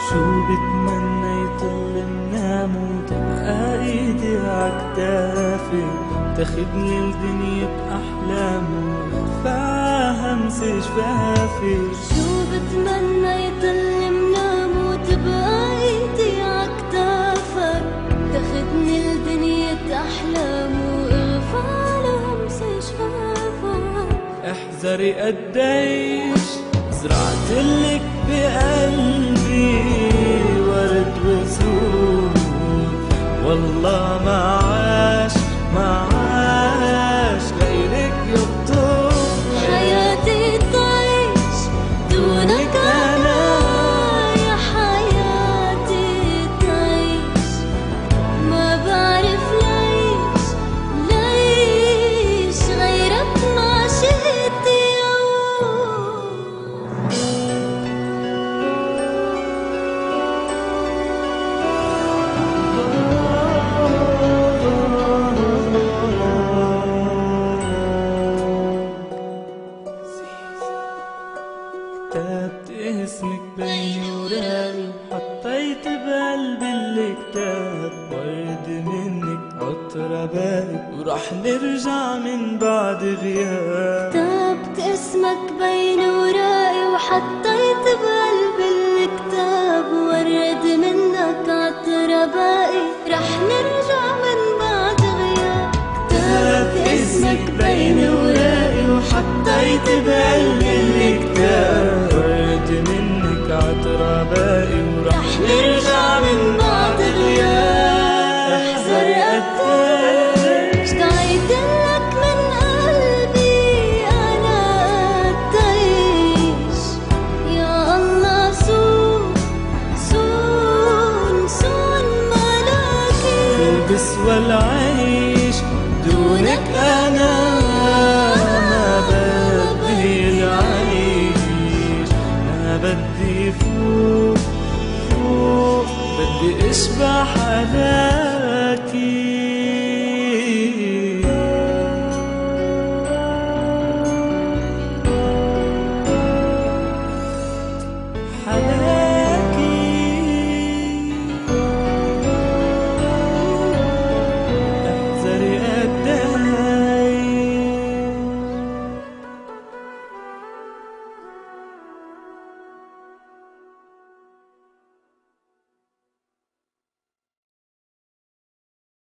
شو بتمنى يطل منام وتبقى ايدي عكتافي تاخدني الدنيا بأحلامه وتخفى همس شفافي. شو بتمنى يطل منام وتبقى ايدي عكتافك تاخدني الدنيا بأحلام واغفى لهمس شفافك. احذري قديش زرعتلك بقلبي ورد وزهور، والله ما عاش غيرك يخطر. حياتي تعيش دونك أنا، يا حياتي تعيش ما بعرف ليش غيرك ما شئت كتبت اسمك بين وراقي وحطيت بقلبي الكتاب ورد منك عطرة باقي وراح نرجع من بعد غياب. كتبت اسمك بين وراقي وحطيت بقلبي الكتاب ورد منك عطرة باقي رح نرجع من بعد غياب. كتبت اسمك بين وراقي وحطيت بقلبي الكتاب ورد منك عطرة باقي ورح نرجع من بعد غياب. احذر قديش اشتقيتلك من قلبي أنا قديش، يا الله صون ملاكي. شو بسوى العيش دونك أنا، ما بدي العيش ما بدي فوق بدي اشبع حلاكي. حلاكي